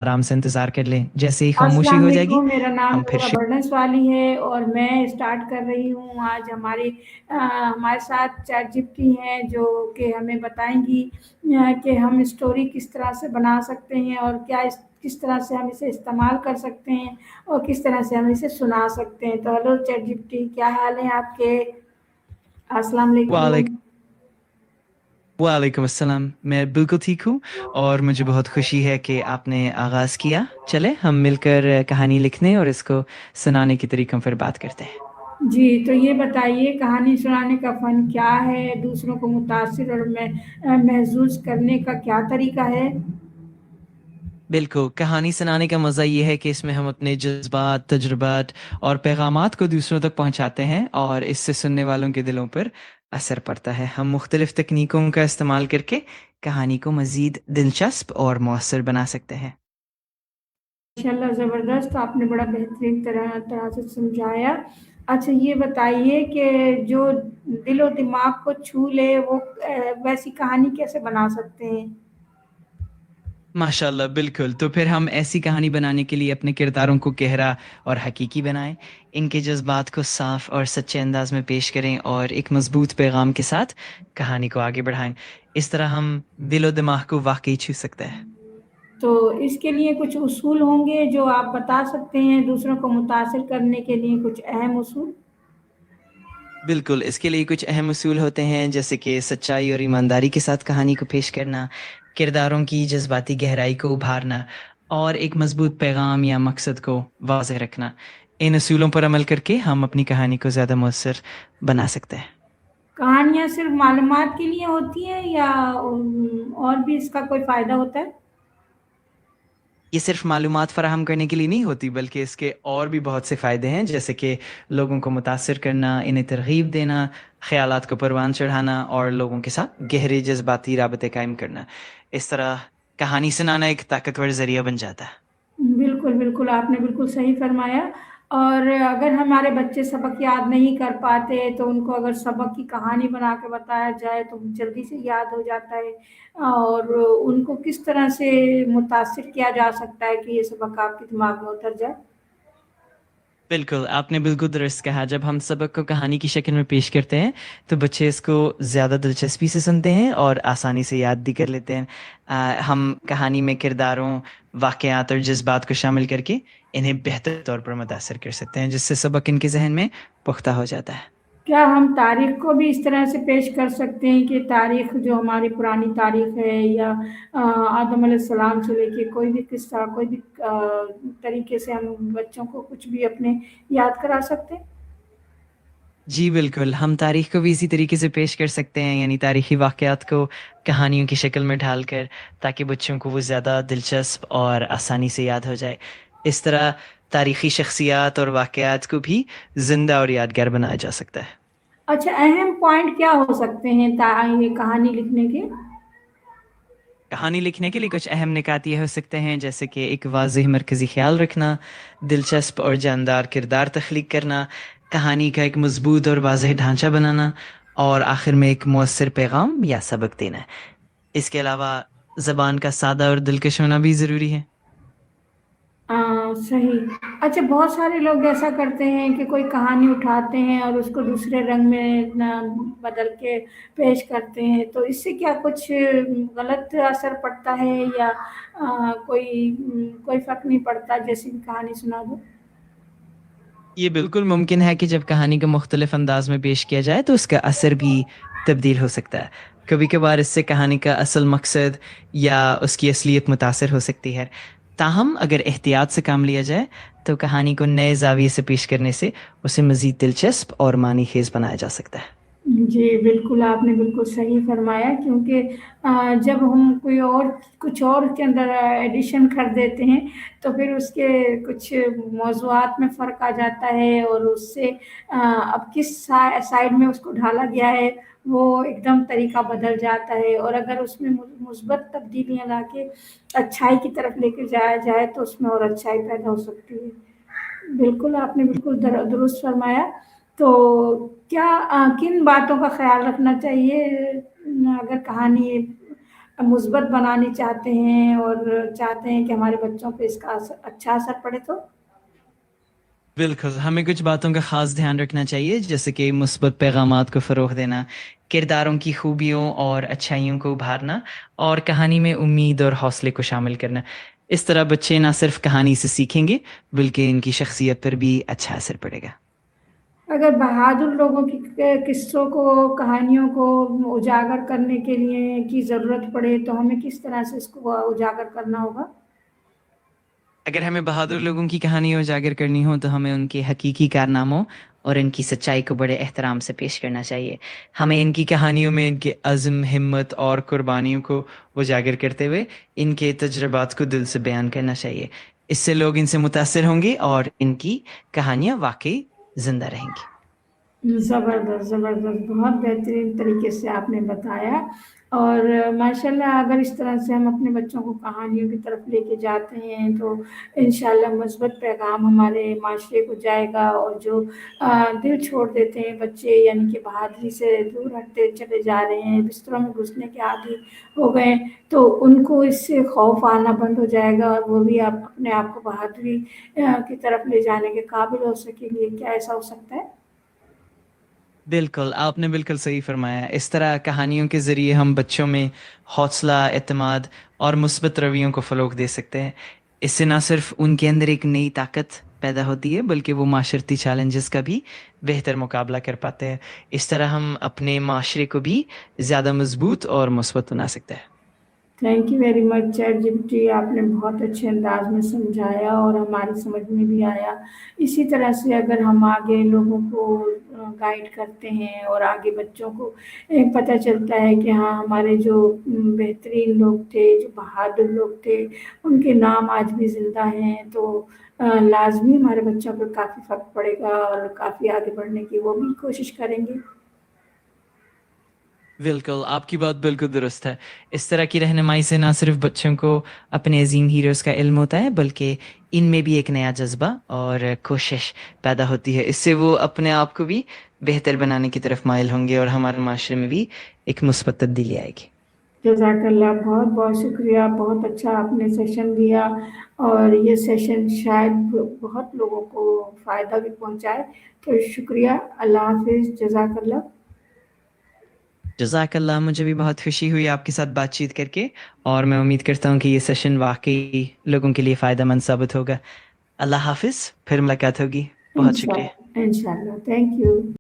आराम से इंतज़ार कर लें, जैसे ही खामोशी अस्सलाम हो जाएगी वालेकुम, मेरा नाम हम फिर नूरा बर्नस वाली है और मैं स्टार्ट कर रही हूँ। आज हमारे साथ चैट जीपीटी हैं जो कि हमें बताएंगी कि हम स्टोरी किस तरह से बना सकते हैं और किस तरह से हम इसे इस्तेमाल कर सकते हैं और किस तरह से हम इसे सुना सकते हैं। तो हेलो चैट जीपीटी, क्या हाल है आपके? अस्सलाम वालेकुम। वालेकुम वालेकुम अस्सलाम। मैं बिल्कुल ठीक हूँ और मुझे बहुत खुशी है कि आपने आगाज़ किया। चले हम मिलकर कहानी लिखने और इसको सुनाने के तरीक़ों पर बात करते हैं। जी, तो ये बताइए, कहानी सुनाने का फ़न क्या है? दूसरों को मुतासिर और महसूस करने का क्या तरीका है? बिल्कुल, कहानी सुनाने का मज़ा ये है कि इसमें हम अपने जज़्बात, तजुर्बात और पैगामात को दूसरों तक पहुँचाते हैं और इससे सुनने वालों के दिलों पर असर पड़ता है। हम मुख्तलिफ़ तकनीकों का इस्तेमाल करके कहानी को मज़ीद दिलचस्प और मौसर बना सकते हैं। माशाल्लाह ज़बरदस्त, आपने बड़ा बेहतरीन तरह तरह से समझाया। अच्छा ये बताइए कि जो दिल और दिमाग को छू ले वो वैसी कहानी कैसे बना सकते हैं? माशाल्लाह, बिल्कुल। तो फिर हम ऐसी कहानी बनाने के लिए अपने किरदारों को गहरा और हकीकी बनाएँ, इनके जज़्बात को साफ़ और सच्चे अंदाज़ में पेश करें और एक मज़बूत पैगाम के साथ कहानी को आगे बढ़ाएँ। इस तरह हम दिल और दिमाग को वाक़ई छू सकते हैं। तो इसके लिए कुछ उसूल होंगे जो आप बता सकते हैं दूसरों को मुतासिर करने के लिए, कुछ अहम उसूल? बिल्कुल, इसके लिए कुछ अहम उसूल होते हैं जैसे कि सच्चाई और ईमानदारी के साथ कहानी को पेश करना, किरदारों की जज़्बाती गहराई को उभारना और एक मज़बूत पैगाम या मकसद को वाज़ेह रखना। इन उसूलों पर अमल करके हम अपनी कहानी को ज़्यादा मौसर बना सकते हैं। कहानियाँ सिर्फ़ मालूमात के लिए होती हैं या और भी इसका कोई फ़ायदा होता है? ये सिर्फ मालूमात फ़राहम करने के लिए नहीं होती बल्कि इसके और भी बहुत से फ़ायदे हैं जैसे कि लोगों को मुतासिर करना, इन्हें तरग़ीब देना, ख़यालात को परवान चढ़ाना और लोगों के साथ गहरे जज़्बाती राबते कायम करना। इस तरह कहानी सुनाना एक ताकतवर ज़रिया बन जाता है। बिल्कुल, बिल्कुल, आपने बिल्कुल सही फ़रमाया। और अगर हमारे बच्चे सबक याद नहीं कर पाते, तो उनको अगर सबक की कहानी बना के बताया जाए, तो जल्दी से याद हो जाता है। और उनको किस तरह से मुतासिर किया जा सकता है कि ये सबक आपके दिमाग में उतर जाए? बिल्कुल, आपने बिल्कुल दुरुस्त कहा। जब हम सबक को कहानी की शक्ल में पेश करते हैं, तो बच्चे इसको ज़्यादा दिलचस्पी से सुनते हैं और आसानी से याद भी कर लेते हैं। हम कहानी में किरदारों, वाक़यात और जज़्बात को शामिल करके इन्हें बेहतर तौर पर मुतासिर कर सकते हैं, जिससे सबक इनके ज़हन में पुख्ता हो जाता है। क्या हम तारीख़ को भी इस तरह से पेश कर सकते हैं कि तारीख़ जो हमारी पुरानी तारीख़ है या आदम अलैहिस्सलाम से लेके कोई भी किस्सा, कोई भी तरीके से हम बच्चों को कुछ भी अपने याद करा सकते हैं? जी, बिल्कुल, हम तारीख़ को भी इसी तरीके से पेश कर सकते हैं, यानी तारीख़ी वाक़यात को कहानियों की शक्ल में ढालकर, ताकि बच्चों को वो ज़्यादा दिलचस्प और आसानी से याद हो जाए। इस तरह तारीख़ी शख़्सियात और वाक़यात को भी ज़िंदा और यादगार बनाया जा सकता है। अच्छा, अहम पॉइंट क्या हो सकते हैं ये कहानी लिखने के? कहानी लिखने के लिए कुछ अहम निकात ये हो सकते हैं जैसे कि एक वाज़ेह मरकज़ी ख़्याल रखना, दिलचस्प और जानदार किरदार तख्लीक करना, कहानी का एक मज़बूत और वाज़ेह ढांचा बनाना और आखिर में एक मौसर पैगाम या सबक देना। इसके अलावा ज़बान का सादा और दिलकश होना भी ज़रूरी है। सही। अच्छा, बहुत सारे लोग ऐसा करते हैं कि कोई कहानी उठाते हैं और उसको दूसरे रंग में ना बदल के पेश करते हैं, तो इससे क्या कुछ गलत असर पड़ता है या कोई फ़र्क नहीं पड़ता जैसी भी कहानी सुना दो? ये बिल्कुल मुमकिन है कि जब कहानी को मुख्तलिफ अंदाज में पेश किया जाए तो उसका असर भी तब्दील हो सकता है। कभी कभार इससे कहानी का असल मकसद या उसकी असलियत मुतासर हो सकती है। ताहम अगर एहतियात से काम लिया जाए तो कहानी को नए जाविये से पेश करने से उसे मज़ीद दिलचस्प और मानी खेज बनाया जा सकता है। जी, बिल्कुल, आपने बिल्कुल सही फ़रमाया क्योंकि जब हम कोई और कुछ और के अंदर एडिशन कर देते हैं, तो फिर उसके कुछ मौज़ूआत में फ़र्क आ जाता है और उससे अब किस साइड में उसको ढाला गया है, वो एकदम तरीका बदल जाता है और अगर उसमें मुस्बत तब्दीलियाँ लाके अच्छाई की तरफ लेके जाया जाए, तो उसमें और अच्छाई पैदा हो सकती है। बिल्कुल, आपने बिल्कुल दुरुस्त फ़रमाया। तो क्या किन बातों का ख़्याल रखना चाहिए अगर कहानी مثبت بنانی چاہتے ہیں اور چاہتے ہیں کہ ہمارے بچوں پہ اس کا اچھا اثر پڑے تو؟ بالکل، ہمیں کچھ باتوں کا خاص دھیان رکھنا چاہیے، جیسے کہ مثبت پیغامات کو فروغ دینا، کرداروں کی خوبیوں اور اچھائیوں کو ابھارنا، اور کہانی میں امید اور حوصلے کو شامل کرنا۔ اس طرح بچے نہ صرف کہانی سے سیکھیں گے بلکہ ان کی شخصیت پر بھی اچھا اثر پڑے گا۔ اگر بہادر لوگوں کی قصوں کو، کہانیوں کو اجاگر کرنے کے لیے کی ضرورت پڑے تو ہمیں کس طرح سے اس کو اجاگر کرنا ہوگا؟ اگر ہمیں بہادر لوگوں کی کہانی اجاگر کرنی ہو تو ہمیں ان کے حقیقی کارناموں اور ان کی سچائی کو بڑے احترام سے پیش کرنا چاہیے۔ ہمیں ان کی کہانیوں میں ان کے عزم، ہمت اور قربانیوں کو اجاگر کرتے ہوئے ان کے تجربات کو دل سے بیان کرنا چاہیے۔ اس سے لوگ ان سے متاثر ہوں گے اور ان کی کہانیاں واقعی زندہ رہیں گی۔ زبردست زبردست، بہت بہترین طریقے سے آپ نے بتایا، اور ماشاءاللہ اگر اس طرح سے ہم اپنے بچوں کو کہانیوں کی طرف لے کے جاتے ہیں تو انشاءاللہ مثبت پیغام ہمارے معاشرے کو جائے گا، اور جو دل چھوڑ دیتے ہیں بچے، یعنی کہ بہادری سے دور ہٹتے چلے جا رہے ہیں، بستروں میں گھسنے کے عادی ہو گئے، تو ان کو اس سے خوف آنا بند ہو جائے گا، اور وہ بھی اپنے آپ کو بہادری کی طرف لے جانے کے قابل ہو سکیں گے۔ کیا ایسا ہو سکتا ہے؟ بالکل، آپ نے بالکل صحیح فرمایا۔ اس طرح کہانیوں کے ذریعے ہم بچوں میں حوصلہ، اعتماد اور مثبت رویوں کو فروغ دے سکتے ہیں۔ اس سے نہ صرف ان کے اندر ایک نئی طاقت پیدا ہوتی ہے بلکہ وہ معاشرتی چیلنجز کا بھی بہتر مقابلہ کر پاتے ہیں۔ اس طرح ہم اپنے معاشرے کو بھی زیادہ مضبوط اور مثبت بنا سکتے ہیں۔ Thank you very much chat G P T, آپ نے بہت اچھے انداز میں سمجھایا اور ہماری سمجھ میں بھی آیا۔ اسی طرح سے اگر ہم آگے لوگوں کو گائیڈ کرتے ہیں اور آگے بچوں کو پتہ چلتا ہے کہ ہاں ہمارے جو بہترین لوگ تھے، جو بہادر لوگ تھے، ان کے نام آج بھی زندہ ہیں، تو لازمی ہمارے بچوں پر کافی فرق پڑے گا اور کافی آگے بڑھنے کی وہ بھی کوشش کریں گے۔ بالکل، آپ کی بات بالکل درست ہے۔ اس طرح کی رہنمائی سے نہ صرف بچوں کو اپنے عظیم ہیروز کا علم ہوتا ہے بلکہ ان میں بھی ایک نیا جذبہ اور کوشش پیدا ہوتی ہے۔ اس سے وہ اپنے آپ کو بھی بہتر بنانے کی طرف مائل ہوں گے اور ہمارے معاشرے میں بھی ایک مثبت تبدیلی آئے گی۔ جزاک اللہ، بہت بہت شکریہ، بہت اچھا آپ نے سیشن دیا، اور یہ سیشن شاید بہت لوگوں کو فائدہ بھی پہنچائے، تو شکریہ۔ اللہ حافظ، جزاک اللہ۔ جزاک اللہ، مجھے بھی بہت خوشی ہوئی آپ کے ساتھ بات چیت کر کے، اور میں امید کرتا ہوں کہ یہ سیشن واقعی لوگوں کے لیے فائدہ مند ثابت ہوگا۔ اللہ حافظ، پھر ملاقات ہوگی۔ بہت شکریہ۔ انشاءاللہ، انشاءاللہ، تھینک یو۔